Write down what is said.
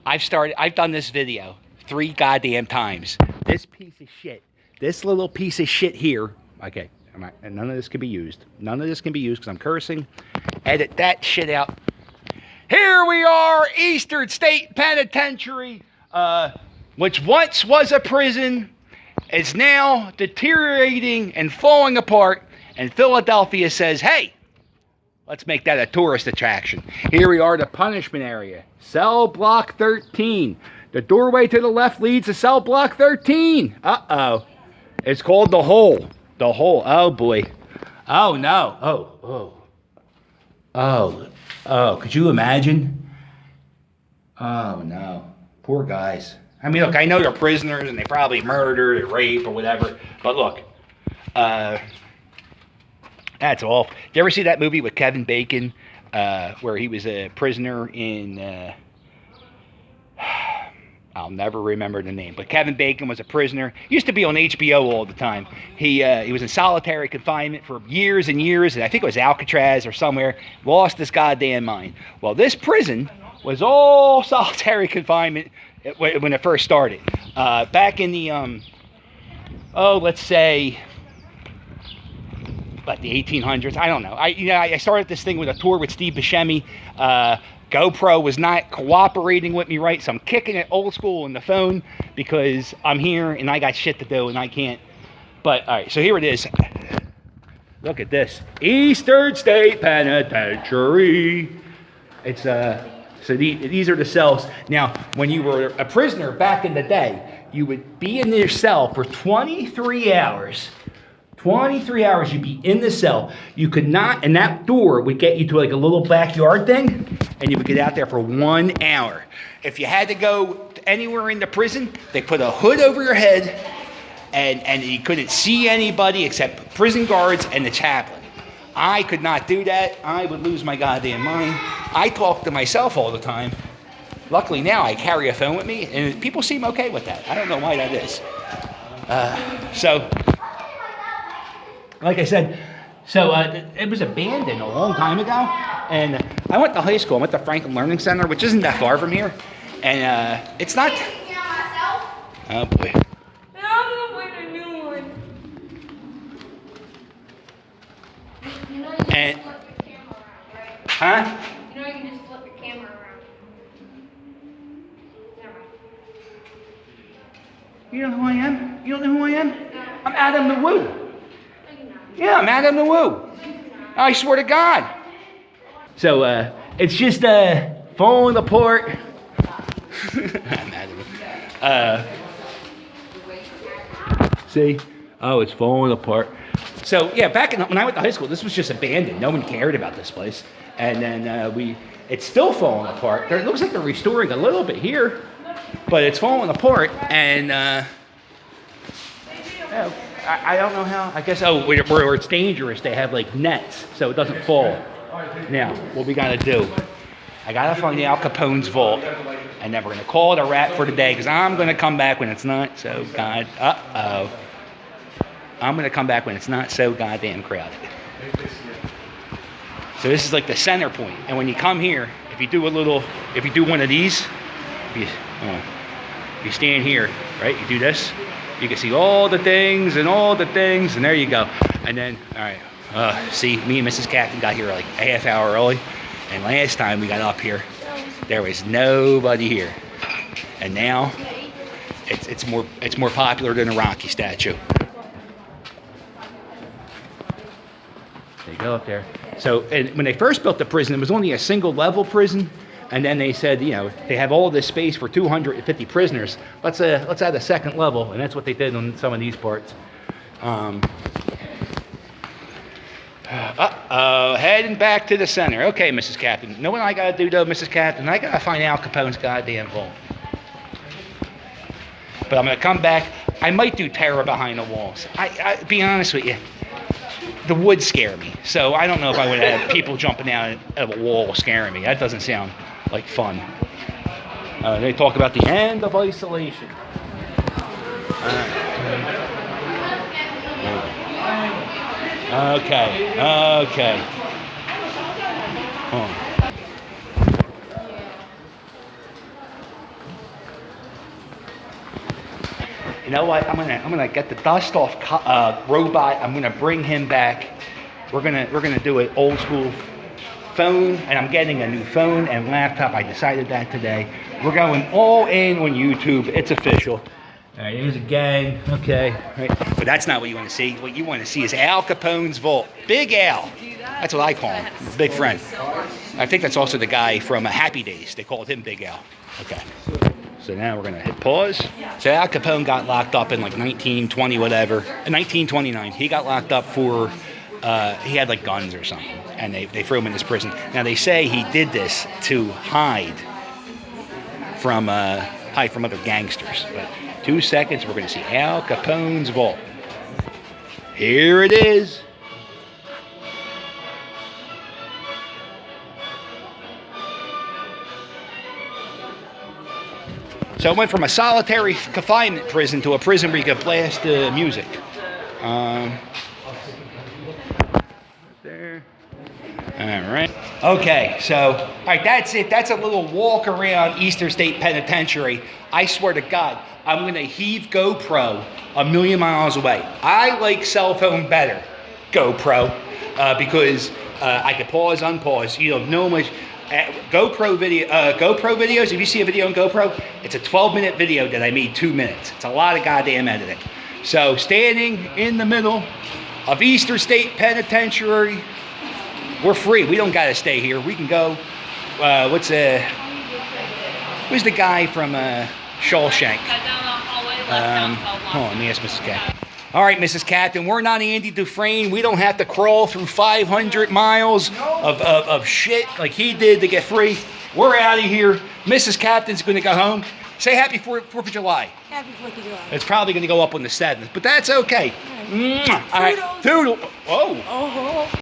I've done this video 3 goddamn times. This piece of shit, this little piece of shit here, okay, and none of this can be used. None of this can be used because I'm cursing. Edit that shit out. Here we are, Eastern State Penitentiary, which once was a prison, is now deteriorating and falling apart, and Philadelphia says, hey, let's make that a tourist attraction. Here we are, the punishment area. Cell block 13. The doorway to the left leads to cell block 13. Uh-oh. It's called the hole. The hole. Oh, boy. Oh, no. Oh, could you imagine? Oh, no. Poor guys. I mean, look, I know they're prisoners and they probably murdered or raped or whatever, but look, that's awful. Did you ever see that movie with Kevin Bacon where he was a prisoner in, I'll never remember the name, but Kevin Bacon was a prisoner. He used to be on HBO all the time. He was in solitary confinement for years and years, and I think it was Alcatraz or somewhere. Lost his goddamn mind. Well, this prison was all solitary confinement when it first started. Back in the, let's say, the 1800s. I don't know. I started this thing with a tour with Steve Buscemi. GoPro was not cooperating with me right, so I'm kicking it old school on the phone because I'm here and I got shit to do and I can't. But all right, so here it is. Look at this, Eastern State Penitentiary. It's so these are the cells. Now, when you were a prisoner back in the day, you would be in your cell for 23 hours. 23 hours you'd be in the cell. You could not, and that door would get you to like a little backyard thing, and you would get out there for 1 hour. If you had to go anywhere in the prison, they put a hood over your head, and you couldn't see anybody except prison guards and the chaplain. I could not do that. I would lose my goddamn mind. I talk to myself all the time. Luckily now I carry a phone with me, and people seem okay with that. I don't know why that is. So, like I said, it was abandoned a long time ago, and I went to high school. I went to Franklin Learning Center, which isn't that far from here, and it's not. Oh boy. I'm gonna put a new one. You know you can just flip your camera around, right? Huh? You know you can just flip your camera around. Never mind. You know who I am? You don't know who I am? No. I'm Adam the Woo. No, you're not. Yeah, I'm Adam the Woo. No, you're not. I swear to God. So, it's just, falling apart. I'm Adam. See? Oh, it's falling apart. So, yeah, when I went to high school, this was just abandoned. No one cared about this place. And then it's still falling apart. It looks like they're restoring a little bit here, but it's falling apart. And, I don't know how. I guess, where it's dangerous, they have like nets so it doesn't fall. Now, what we got to do, I got to find out Capone's vault, and then we're going to call it a wrap for today because I'm going to come back when it's not so I'm going to come back when it's not so goddamn crowded. So this is like the center point, and when you come here, if you do one of these, if you stand here, right, you do this, you can see all the things, and there you go. And then, all right, see, me and Mrs. Captain got here like a half hour early, and last time we got up here, there was nobody here. And now, it's more popular than a Rocky statue. They go up there. So, and when they first built the prison, it was only a single level prison. And then they said, they have all this space for 250 prisoners. Let's add a second level, and that's what they did on some of these parts. Heading back to the center. Okay, Mrs. Captain. You know what I gotta do though, Mrs. Captain? I gotta find Al Capone's goddamn vault. But I'm gonna come back. I might do terror behind the walls. I be honest with you. The wood scare me. So I don't know if I would have people jumping out of a wall scaring me. That doesn't sound like fun. They talk about the end of isolation. Okay. You know what? I'm gonna get the dust off Robot. I'm gonna bring him back. We're gonna do an old school phone, and I'm getting a new phone and laptop. I decided that today. We're going all in on YouTube. It's official. All right, here's a gang. Okay, right. But that's not what you want to see. What you want to see is Al Capone's vault. Big Al. That's what I call him. He's a big friend. I think that's also the guy from Happy Days. They called him Big Al. Okay. So now we're gonna hit pause. So Al Capone got locked up in like 1920 whatever, 1929. He got locked up for he had like guns or something, and they threw him in this prison. Now they say he did this to hide from other gangsters. But 2 seconds, we're gonna see Al Capone's vault. Here it is. So it went from a solitary confinement prison to a prison where you could blast music. There. All right. Okay, so, all right, that's it. That's a little walk around Eastern State Penitentiary. I swear to God, I'm going to heave GoPro a million miles away. I like cell phone better, GoPro, because I could pause, unpause. You don't know much. GoPro videos, if you see a video on GoPro, it's a 12-minute video that I made 2 minutes. It's a lot of goddamn editing. So standing in the middle of Eastern State Penitentiary, we're free. We don't gotta stay here. We can go, who's the guy from Shawshank? Hold on, let me ask Mrs. Captain. All right, Mrs. Captain, we're not Andy Dufresne. We don't have to crawl through 500 miles of shit like he did to get free. We're out of here. Mrs. Captain's going to go home. Say happy 4th of July. Happy 4th of July. It's probably going to go up on the 7th, but that's okay. All right. All right. Toodle. Whoa. Oh.